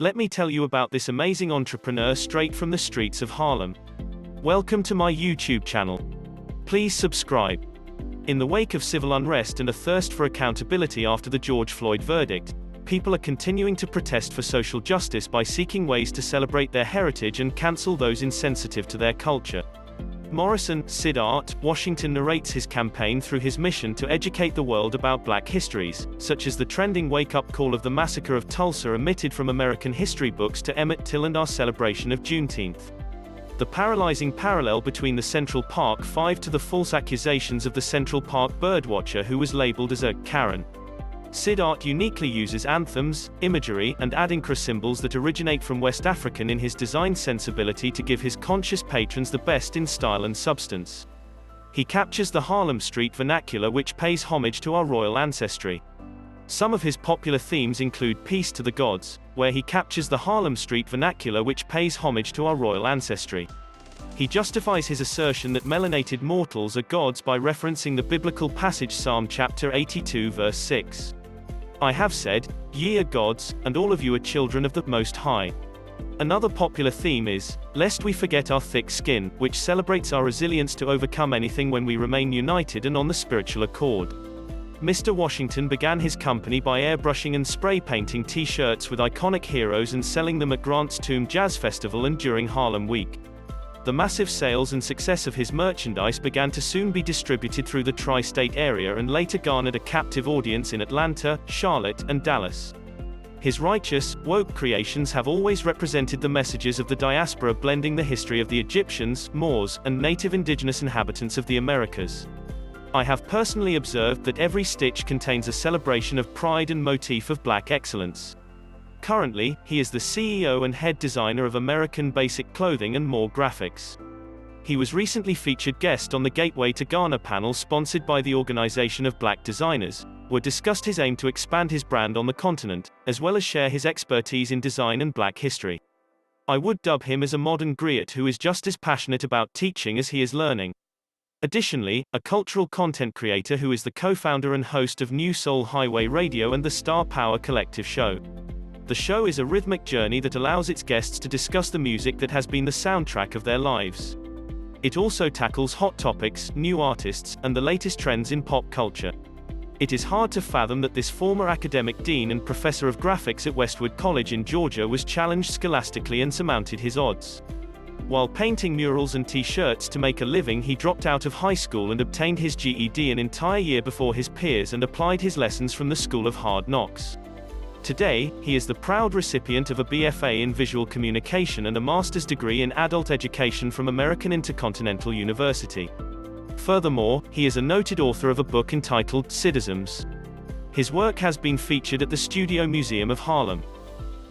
Let me tell you about this amazing entrepreneur straight from the streets of Harlem. Welcome to my YouTube channel. Please subscribe. In the wake of civil unrest and a thirst for accountability after the George Floyd verdict, people are continuing to protest for social justice by seeking ways to celebrate their heritage and cancel those insensitive to their culture. Morrison, Sid Art, Washington narrates his campaign through his mission to educate the world about black histories, such as the trending wake-up call of the massacre of Tulsa omitted from American history books to Emmett Till and our celebration of Juneteenth. The paralyzing parallel between the Central Park Five to the false accusations of the Central Park birdwatcher who was labeled as a Karen. Sid Art uniquely uses anthems, imagery, and adinkra symbols that originate from West African in his design sensibility to give his conscious patrons the best in style and substance. He captures the Harlem Street vernacular which pays homage to our royal ancestry. Some of his popular themes include Peace to the Gods, where he captures the Harlem Street vernacular which pays homage to our royal ancestry. He justifies his assertion that melanated mortals are gods by referencing the biblical passage Psalm chapter 82 verse 6. I have said, ye are gods, and all of you are children of the Most High. Another popular theme is, lest we forget our thick skin, which celebrates our resilience to overcome anything when we remain united and on the spiritual accord. Mr. Washington began his company by airbrushing and spray painting t-shirts with iconic heroes and selling them at Grant's Tomb Jazz Festival and during Harlem Week. The massive sales and success of his merchandise began to soon be distributed through the tri-state area and later garnered a captive audience in Atlanta, Charlotte, and Dallas. His righteous, woke creations have always represented the messages of the diaspora, blending the history of the Egyptians, Moors, and native indigenous inhabitants of the Americas. I have personally observed that every stitch contains a celebration of pride and motif of black excellence. Currently, he is the CEO and head designer of American Basic Clothing and More Graphics. He was recently featured guest on the Gateway to Ghana panel sponsored by the Organization of Black Designers, where discussed his aim to expand his brand on the continent, as well as share his expertise in design and black history. I would dub him as a modern griot who is just as passionate about teaching as he is learning. Additionally, a cultural content creator who is the co-founder and host of New Soul Highway Radio and the Star Power Collective show. The show is a rhythmic journey that allows its guests to discuss the music that has been the soundtrack of their lives. It also tackles hot topics, new artists, and the latest trends in pop culture. It is hard to fathom that this former academic dean and professor of graphics at Westwood College in Georgia was challenged scholastically and surmounted his odds. While painting murals and t-shirts to make a living, he dropped out of high school and obtained his GED an entire year before his peers and applied his lessons from the School of Hard Knocks. Today, he is the proud recipient of a BFA in Visual Communication and a master's degree in adult education from American Intercontinental University. Furthermore, he is a noted author of a book entitled Sidisms. His work has been featured at the Studio Museum of Harlem.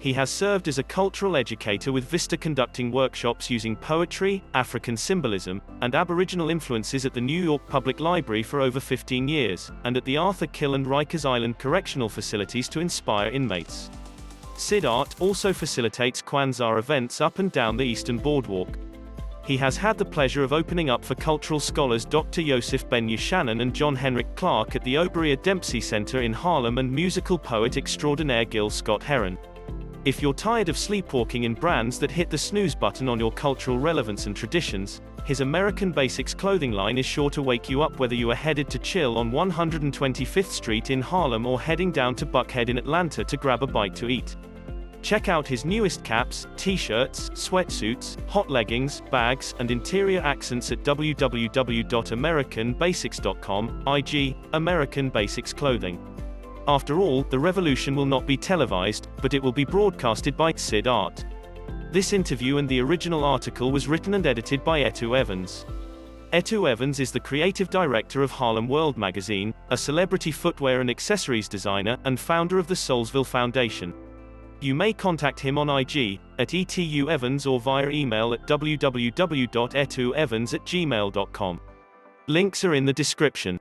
He has served as a cultural educator with Vista, conducting workshops using poetry, African symbolism, and Aboriginal influences at the New York Public Library for over 15 years, and at the Arthur Kill and Rikers Island correctional facilities to inspire inmates. Sid Art also facilitates Kwanzaa events up and down the Eastern Boardwalk. He has had the pleasure of opening up for cultural scholars Dr. Yosef Ben Yeshanan and John Henrik Clark at the Oberia Dempsey Center in Harlem and musical poet extraordinaire Gil Scott-Heron. If you're tired of sleepwalking in brands that hit the snooze button on your cultural relevance and traditions, his American Basics clothing line is sure to wake you up, whether you are headed to chill on 125th Street in Harlem or heading down to Buckhead in Atlanta to grab a bite to eat. Check out his newest caps, t-shirts, sweatsuits, hot leggings, bags, and interior accents at www.americanbasics.com, IG, American Basics Clothing. After all, the revolution will not be televised, but it will be broadcasted by Sid Art. This interview and the original article was written and edited by Etu Evans. Etu Evans is the creative director of Harlem World Magazine, a celebrity footwear and accessories designer, and founder of the Soulsville Foundation. You may contact him on IG, at etuevans, or via email at www.etuevans@gmail.com. Links are in the description.